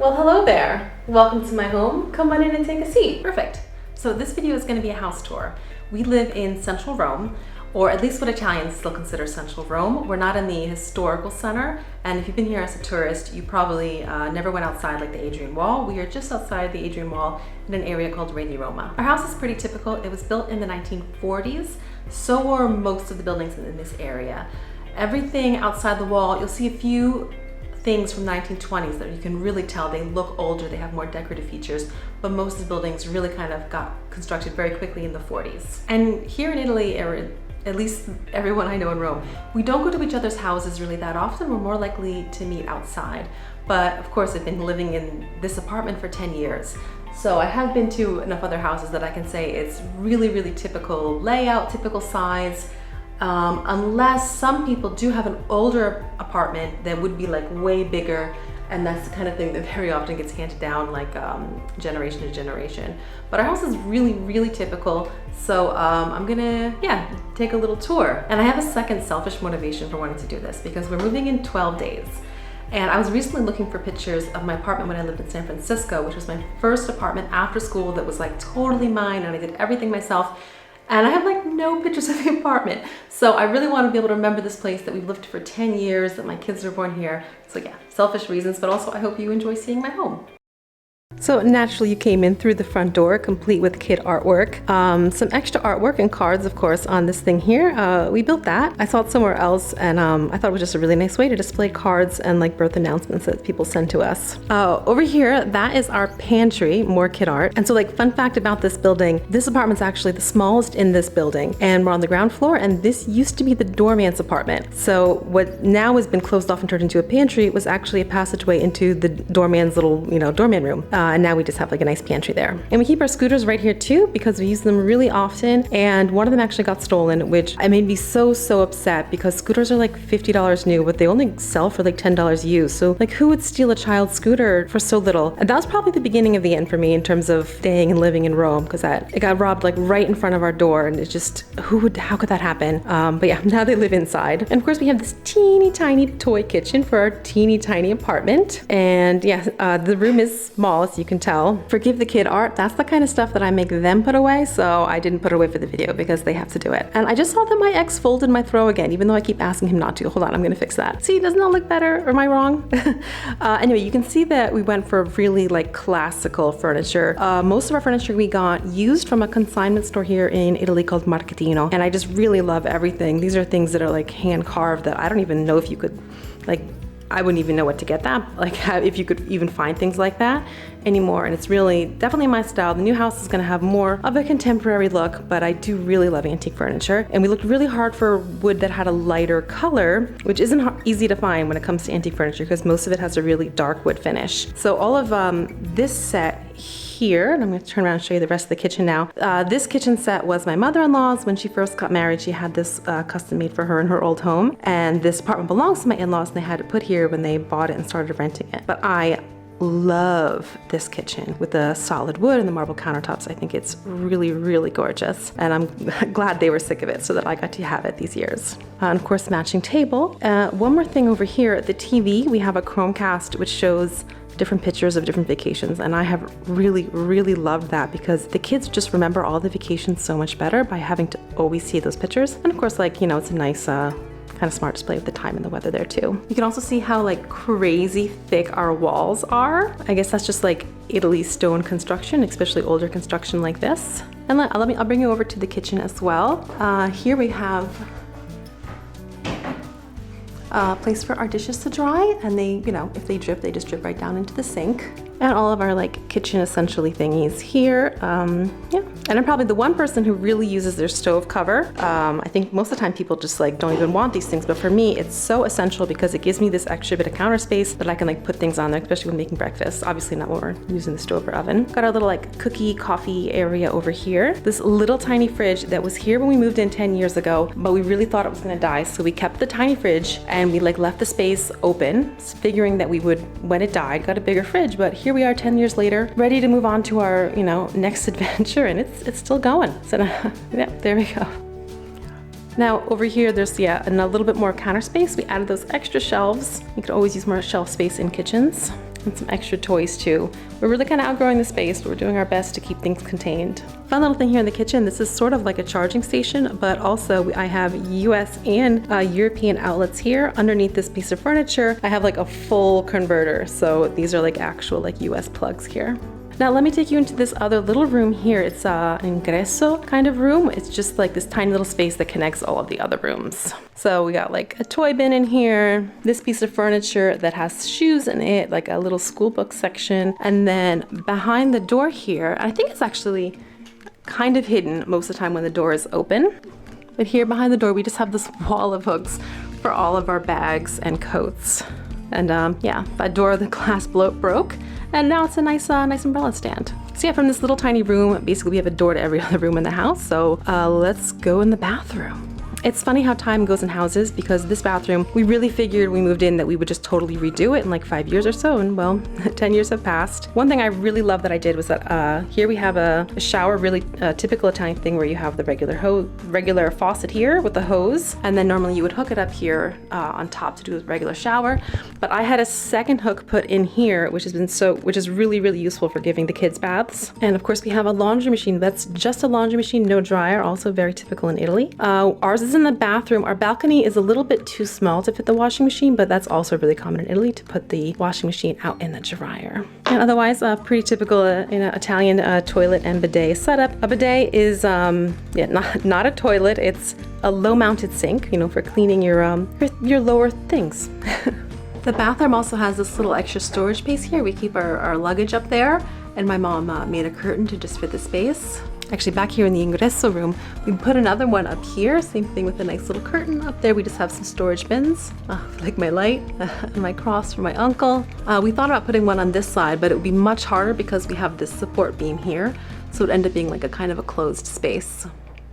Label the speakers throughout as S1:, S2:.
S1: Well, hello there. Welcome to my home. Come on in and take a seat. Perfect. So this video is going to be a house tour. We live in central Rome, or at least what Italians still consider central Rome. We're not in the historical center, and if you've been here as a tourist, you probably never went outside like the Adrian Wall. We are just outside the Adrian Wall in an area called Re di Roma. Our house is pretty typical. It was built in the 1940s. So were most of the buildings in this area. Everything outside the wall, you'll see a few things from the 1920s that you can really tell they look older, they have more decorative features, but most of the buildings really kind of got constructed very quickly in the 40s. And here in Italy, or at least everyone I know in Rome, we don't go to each other's houses really that often. We're more likely to meet outside. But of course, I've been living in this apartment for 10 years. So I have been to enough other houses that I can say it's really, really typical layout, typical size. Unless some people do have an older apartment that would be like way bigger, and that's the kind of thing that very often gets handed down like generation to generation. But our house is really, really typical. So I'm gonna, take a little tour. And I have a second selfish motivation for wanting to do this because we're moving in 12 days. And I was recently looking for pictures of my apartment when I lived in San Francisco, which was my first apartment after school that was like totally mine, and I did everything myself. And I have like no pictures of the apartment. So I really want to be able to remember this place that we've lived for 10 years, that my kids were born here. So yeah, selfish reasons, but also I hope you enjoy seeing my home. So naturally you came in through the front door, complete with kid artwork. Some extra artwork and cards, of course, on this thing here. We built that. I saw it somewhere else, and I thought it was just a really nice way to display cards and like birth announcements that people send to us. Over here, that is our pantry, more kid art. And so like fun fact about this building, this apartment's actually the smallest in this building, and we're on the ground floor, and this used to be the doorman's apartment. So what now has been closed off and turned into a pantry was actually a passageway into the doorman's little, doorman room. And now we just have like a nice pantry there. And we keep our scooters right here too because we use them really often. And one of them actually got stolen, which I made me so upset because scooters are like $50 new, but they only sell for like $10 used. So like who would steal a child's scooter for so little? And that was probably the beginning of the end for me in terms of staying and living in Rome, because it got robbed like right in front of our door, and it just, how could that happen? But yeah, now they live inside. And of course we have this teeny tiny toy kitchen for our teeny tiny apartment. And yeah, the room is small, as you can tell. Forgive the kid art, that's the kind of stuff that I make them put away, so I didn't put it away for the video because they have to do it. And I just saw that my ex folded my throw again, even though I keep asking him not to. Hold on, I'm gonna fix that. See, doesn't that look better, or am I wrong? Anyway, you can see that we went for really like classical furniture. Most of our furniture we got used from a consignment store here in Italy called Marchettino, and I just really love everything. These are things that are like hand carved that I don't even know if you could, like, I wouldn't even know what to get that, like if you could even find things like that anymore. And it's really definitely my style. The new house is gonna have more of a contemporary look, but I do really love antique furniture. And we looked really hard for wood that had a lighter color, which isn't easy to find when it comes to antique furniture because most of it has a really dark wood finish. So all of this set here, and I'm going to turn around and show you the rest of the kitchen now. This kitchen set was my mother-in-law's. When she first got married, she had this custom made for her in her old home, and this apartment belongs to my in-laws, and they had it put here when they bought it and started renting it. But I love this kitchen with the solid wood and the marble countertops. I think it's really, really gorgeous, and I'm glad they were sick of it so that I got to have it these years. And of course, matching table. One more thing over here, the TV, we have a Chromecast which shows different pictures of different vacations, and I have really loved that because the kids just remember all the vacations so much better by having to always see those pictures. And of course, like, it's a nice kind of smart display of the time and the weather there too. You can also see how like crazy thick our walls are. I guess that's just like Italy stone construction, especially older construction like this. And I'll bring you over to the kitchen as well. Here we have place for our dishes to dry, and they, if they drip, they just drip right down into the sink. And all of our like kitchen essentially thingies here. And I'm probably the one person who really uses their stove cover. I think most of the time people just like don't even want these things, but for me it's so essential because it gives me this extra bit of counter space that I can like put things on there, especially when making breakfast. Obviously not when we're using the stove or oven. Got our little like cookie coffee area over here. This little tiny fridge that was here when we moved in 10 years ago, but we really thought it was gonna die, so we kept the tiny fridge and we like left the space open, figuring that we would, when it died, got a bigger fridge. But here we are 10 years later, ready to move on to our, next adventure, and it's still going. So yeah, there we go. Now over here, there's a little bit more counter space. We added those extra shelves. You could always use more shelf space in kitchens. and some extra toys too. We're really kind of outgrowing the space, but we're doing our best to keep things contained. Fun little thing here in the kitchen, this is sort of like a charging station, but also I have US and European outlets here. Underneath this piece of furniture, I have like a full converter. So these are like actual like US plugs here. Now let me take you into this other little room here. It's an Ingresso kind of room. It's just like this tiny little space that connects all of the other rooms. So we got like a toy bin in here, this piece of furniture that has shoes in it, like a little school book section. And then behind the door here, I think it's actually kind of hidden most of the time when the door is open. But here behind the door, we just have this wall of hooks for all of our bags and coats. And yeah, that door, the glass broke. And now it's a nice umbrella stand. So yeah, from this little tiny room, basically we have a door to every other room in the house. So let's go in the bathroom. It's funny how time goes in houses, because this bathroom, we really figured when we moved in that we would just totally redo it in like 5 years or so, and well, 10 years have passed. One thing I really love that I did was that here we have a shower, really typical Italian thing where you have the regular faucet here with the hose, and then normally you would hook it up here on top to do a regular shower. But I had a second hook put in here, which is really, really useful for giving the kids baths. And of course we have a laundry machine. That's just a laundry machine, no dryer, also very typical in Italy. Ours is in the bathroom. Our balcony is a little bit too small to fit the washing machine, but that's also really common in Italy to put the washing machine out in the dryer. And otherwise, pretty typical Italian toilet and bidet setup. A bidet is not a toilet. It's a low-mounted sink, for cleaning your lower things. The bathroom also has this little extra storage space here. We keep our luggage up there, and my mom made a curtain to just fit the space. Actually, back here in the Ingresso room, we put another one up here. Same thing with a nice little curtain. Up there, we just have some storage bins, like my light and my cross for my uncle. We thought about putting one on this side, but it would be much harder because we have this support beam here. So it would end up being like a kind of a closed space.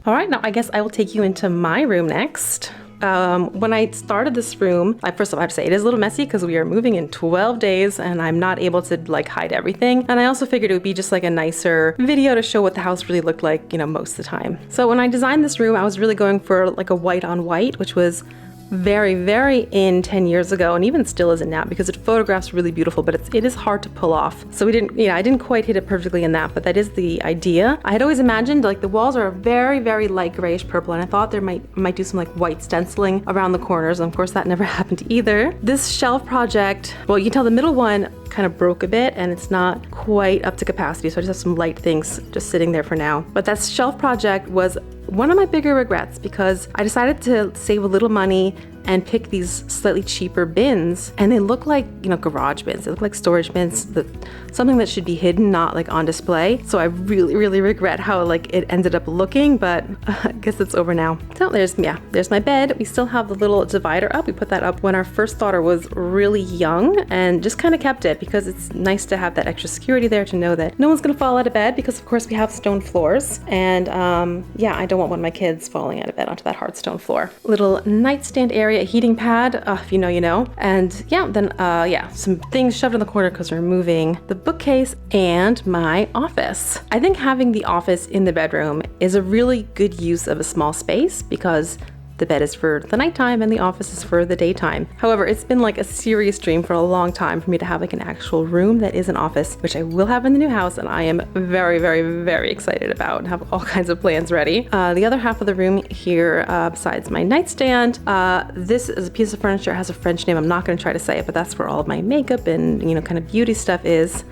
S1: All right, now I guess I will take you into my room next. When I started this room, first of all, I have to say it is a little messy because we are moving in 12 days and I'm not able to like hide everything. And I also figured it would be just like a nicer video to show what the house really looked like, most of the time. So when I designed this room, I was really going for like a white on white, which was very, very in 10 years ago, and even still isn't now because it photographs really beautiful, but it is hard to pull off. So I didn't quite hit it perfectly in that, but that is the idea. I had always imagined like the walls are very, very light grayish purple, and I thought there might do some like white stenciling around the corners. And of course that never happened either. This shelf project, well, you can tell the middle one kind of broke a bit and it's not quite up to capacity. So I just have some light things just sitting there for now. But that shelf project was one of my bigger regrets because I decided to save a little money and pick these slightly cheaper bins, and they look like, garage bins. They look like storage bins, something that should be hidden, not like on display. So I really, really regret how like it ended up looking, but I guess it's over now. So there's my bed. We still have the little divider up. We put that up when our first daughter was really young and just kind of kept it because it's nice to have that extra security there to know that no one's gonna fall out of bed, because of course we have stone floors, and I don't want one of my kids falling out of bed onto that hard stone floor. Little nightstand area, a heating pad, if you know, you know. And then some things shoved in the corner because we're moving, the bookcase and my office. I think having the office in the bedroom is a really good use of a small space because the bed is for the nighttime and the office is for the daytime. However, it's been like a serious dream for a long time for me to have like an actual room that is an office, which I will have in the new house, and I am very, very, very excited about and have all kinds of plans ready. The other half of the room here, besides my nightstand, this is a piece of furniture. It has a French name. I'm not going to try to say it, but that's where all of my makeup and kind of beauty stuff is.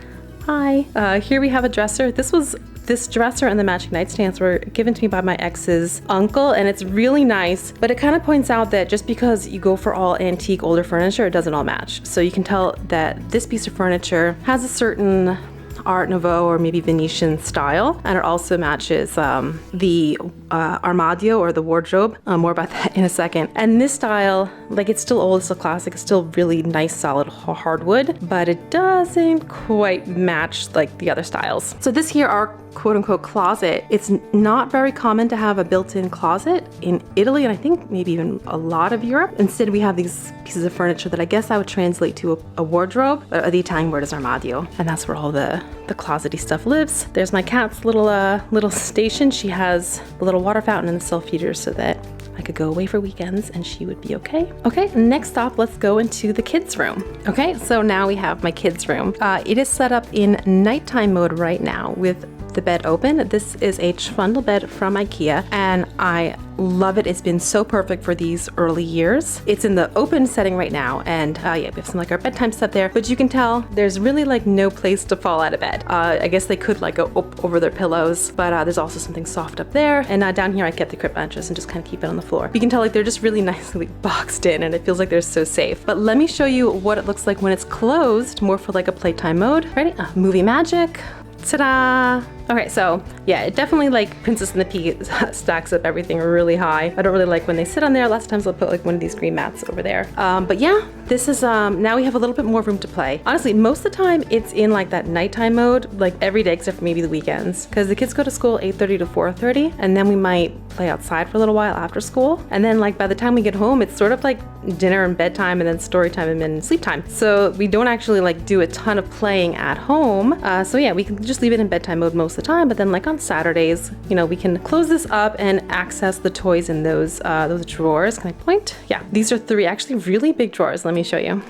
S1: Hi. Here we have a dresser. This dresser and the matching nightstands were given to me by my ex's uncle, and it's really nice, but it kind of points out that just because you go for all antique older furniture, it doesn't all match. So you can tell that this piece of furniture has a certain Art Nouveau or maybe Venetian style, and it also matches the armadio or the wardrobe. More about that in a second. And this style, like, it's still old, it's still classic, it's still really nice solid hardwood, but it doesn't quite match like the other styles. So this here, our quote-unquote closet, it's not very common to have a built-in closet in Italy, and I think maybe even a lot of Europe. Instead, we have these pieces of furniture that I guess I would translate to a wardrobe. The Italian word is armadio, and that's where all the closet-y stuff lives. There's my cat's little station. She has a little water fountain and the self-feeder so that I could go away for weekends and she would be okay. Okay, next stop, let's go into the kids' room. Okay, so now we have my kids' room. It is set up in nighttime mode right now with the bed open. This is a trundle bed from IKEA and I love it. It's been so perfect for these early years. It's in the open setting right now and yeah, we have some like our bedtime stuff there, but you can tell there's really like no place to fall out of bed. I guess they could like go up over their pillows, but there's also something soft up there. And down here I kept the crib mattress and just kind of keep it on the floor. You can tell like they're just really nicely boxed in and it feels like they're so safe. But let me show you what it looks like when it's closed, more for like a playtime mode. Ready? Movie magic. Ta-da! Okay, so yeah, it definitely like Princess and the Pea stacks up everything really high. I don't really like when they sit on there. Lots of times I'll put like one of these green mats over there. But yeah, this is, now we have a little bit more room to play. Honestly, most of the time it's in like that nighttime mode, like every day except for maybe the weekends. Because the kids go to school 8:30 to 4:30 and then we might play outside for a little while after school. And then like by the time we get home, it's sort of like dinner and bedtime and then story time and then sleep time. So we don't actually like do a ton of playing at home. So yeah, we can just leave it in bedtime mode most of the time, but then like on Saturdays, you know, we can close this up and access the toys in those drawers. Can I point? Yeah, these are three actually really big drawers. Let me show you.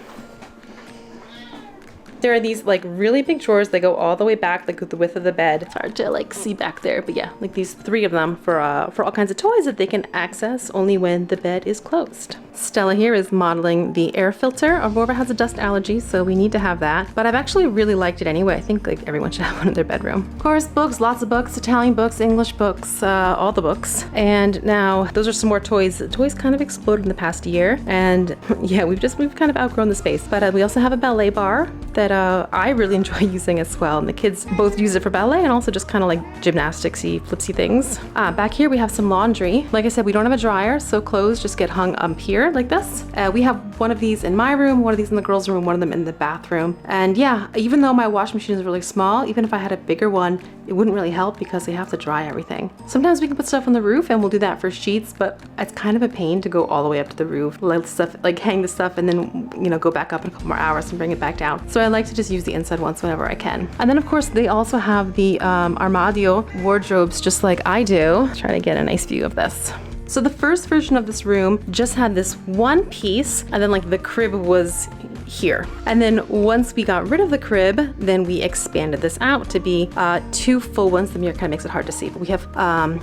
S1: There are these like really big drawers. They go all the way back, like with the width of the bed. It's hard to like see back there, but yeah, like these three of them for all kinds of toys that they can access only when the bed is closed. Stella here is modeling the air filter. Aurora has a dust allergy, so we need to have that. But I've actually really liked it anyway. I think like everyone should have one in their bedroom. Of course, books, lots of books, Italian books, English books, all the books. And now those are some more toys. The toys kind of exploded in the past year. And yeah, we've kind of outgrown the space. But we also have a ballet bar that I really enjoy using as well. And the kids both use it for ballet and also just kind of like gymnasticsy, flipsy things. Back here we have some laundry. Like I said, we don't have a dryer, so clothes just get hung up here like this. We have one of these in my room, one of these in the girls' room, one of them in the bathroom. And yeah, even though my washing machine is really small, even if I had a bigger one, it wouldn't really help because they have to dry everything. Sometimes we can put stuff on the roof and we'll do that for sheets, but it's kind of a pain to go all the way up to the roof, let stuff, like hang the stuff and then, you know, go back up in a couple more hours and bring it back down. So I like to just use the inside ones whenever I can. And then of course they also have the Armadio wardrobes just like I do. Try to get a nice view of this. So the first version of this room just had this one piece and then like the crib was here. And then once we got rid of the crib, then we expanded this out to be two full ones. The mirror kind of makes it hard to see, but we have,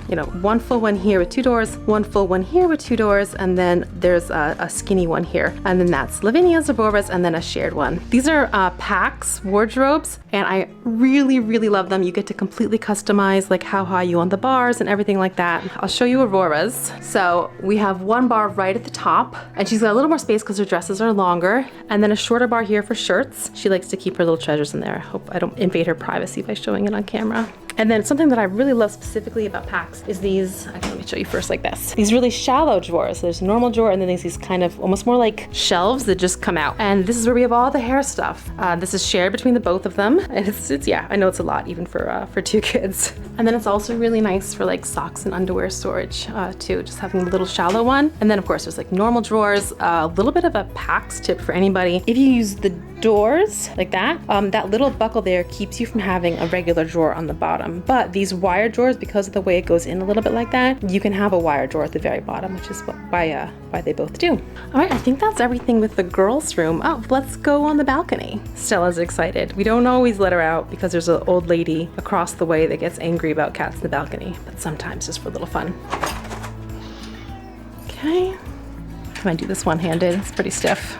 S1: you know, one full one here with two doors, one full one here with two doors, and then there's a skinny one here. And then that's Lavinia's, Aurora's, and then a shared one. These are Pax wardrobes, and I really, really love them. You get to completely customize like how high you want the bars and everything like that. I'll show you Aurora's. So we have one bar right at the top, and she's got a little more space because her dresses are longer, and then a shorter bar here for shirts. She likes to keep her little treasures in there. I hope I don't invade her privacy by showing it on camera. And then something that I really love specifically about Pax is these, actually let me show you first like this. These really shallow drawers. There's a normal drawer and then there's these kind of almost more like shelves that just come out. And this is where we have all the hair stuff. This is shared between the both of them. And it's yeah, I know it's a lot even for two kids. And then it's also really nice for like socks and underwear storage too, just having a little shallow one. And then of course there's like normal drawers, a little bit of a Pax tip for anybody. If you use the doors like that, that little buckle there keeps you from having a regular drawer on the bottom. But these wire drawers, because of the way it goes in a little bit like that, you can have a wire drawer at the very bottom, which is why they both do. All right, I think that's everything with the girls' room. Oh, let's go on the balcony. Stella's excited. We don't always let her out because there's an old lady across the way that gets angry about cats in the balcony, but sometimes just for a little fun. Okay, I might do this one-handed. It's pretty stiff.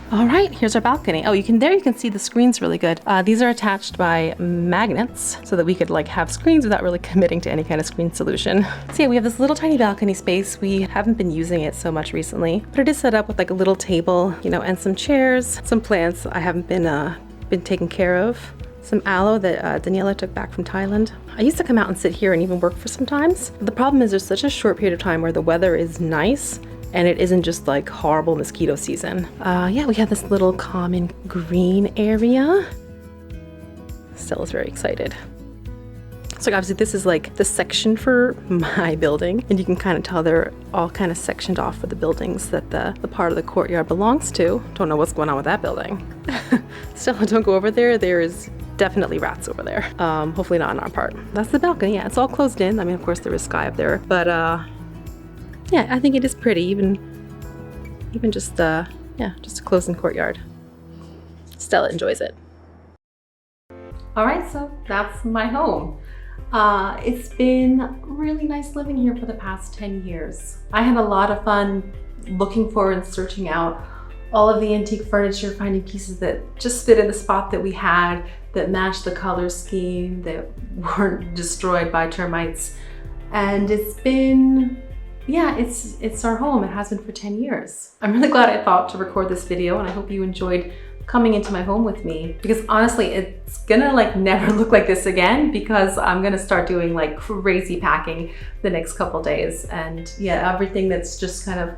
S1: All right, here's our balcony. Oh, you can see the screens really good. These are attached by magnets so that we could like have screens without really committing to any kind of screen solution. So yeah, we have this little tiny balcony space. We haven't been using it so much recently, but it is set up with like a little table, you know, and some chairs, some plants I haven't been taking care of. Some aloe that Daniela took back from Thailand. I used to come out and sit here and even work for sometimes. But the problem is there's such a short period of time where the weather is nice and it isn't just like horrible mosquito season. Yeah, we have this little common green area. Stella's very excited. So obviously this is like the section for my building, and you can kind of tell they're all kind of sectioned off for the buildings that the part of the courtyard belongs to. Don't know what's going on with that building. Stella, don't go over there. There is definitely rats over there. Hopefully not in our part. That's the balcony. Yeah, it's all closed in. I mean, of course there is sky up there, but yeah, I think it is pretty. Even just yeah, just a closed-in courtyard. Stella enjoys it. All right, so that's my home. It's been really nice living here for the past 10 years. I had a lot of fun looking for and searching out all of the antique furniture, finding pieces that just fit in the spot that we had, that matched the color scheme, that weren't destroyed by termites. And it's been, yeah, it's our home. It has been for 10 years. I'm really glad I thought to record this video, and I hope you enjoyed coming into my home with me, because honestly, it's gonna like never look like this again, because I'm gonna start doing like crazy packing the next couple days. And yeah, everything that's just kind of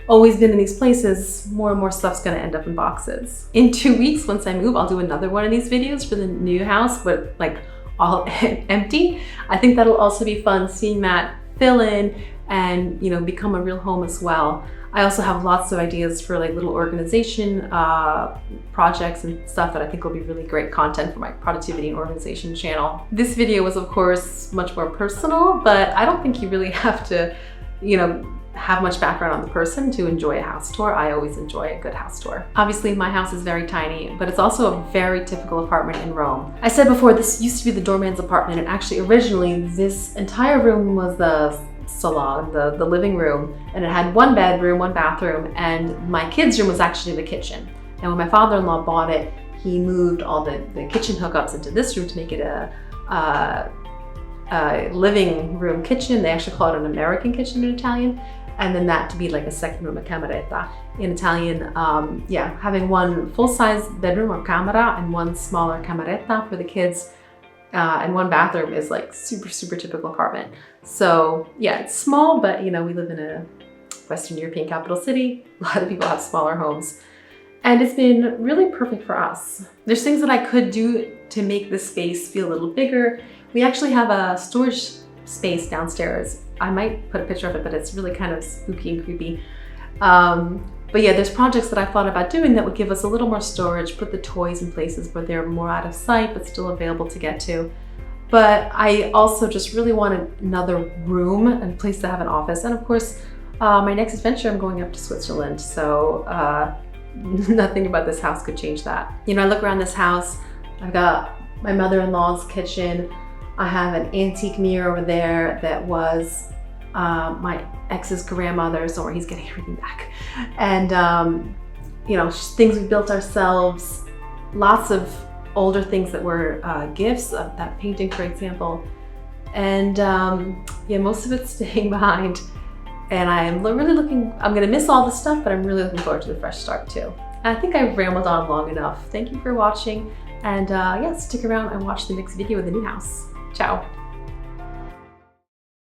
S1: always been in these places, more and more stuff's gonna end up in boxes. In 2 weeks, once I move, I'll do another one of these videos for the new house, but like all empty. I think that'll also be fun, seeing that fill in and, you know, become a real home as well. I also have lots of ideas for like little organization projects and stuff that I think will be really great content for my productivity and organization channel. This video was of course much more personal, but I don't think you really have to, you know, have much background on the person to enjoy a house tour. I always enjoy a good house tour. Obviously my house is very tiny, but it's also a very typical apartment in Rome. I said before, this used to be the doorman's apartment, and actually originally this entire room was the salon, the living room, and it had one bedroom, one bathroom, and my kids' room was actually the kitchen. And when my father-in-law bought it, he moved all the kitchen hookups into this room to make it a living room kitchen. They actually call it an American kitchen in Italian. And then that to be like a second room, a cameretta in Italian. Yeah, having one full-size bedroom or camera and one smaller cameretta for the kids, and one bathroom is like super typical apartment. So yeah, it's small, but you know, we live in a Western European capital city. A lot of people have smaller homes, and it's been really perfect for us. There's things that I could do to make this space feel a little bigger. We actually have a storage space downstairs. I might put a picture of it, but it's really kind of spooky and creepy. But yeah, there's projects that I thought about doing that would give us a little more storage, put the toys in places where they're more out of sight, but still available to get to. But I also just really wanted another room and place to have an office. And of course, my next adventure, I'm going up to Switzerland. So nothing about this house could change that. You know, I look around this house, I've got my mother-in-law's kitchen. I have an antique mirror over there that was my ex's grandmother's, or he's getting everything back. And you know, things we built ourselves, lots of older things that were gifts, of that painting, for example. And yeah, most of it's staying behind. And I'm gonna miss all this stuff, but I'm really looking forward to the fresh start too. And I think I've rambled on long enough. Thank you for watching. And yeah, stick around and watch the next video of the new house. Ciao.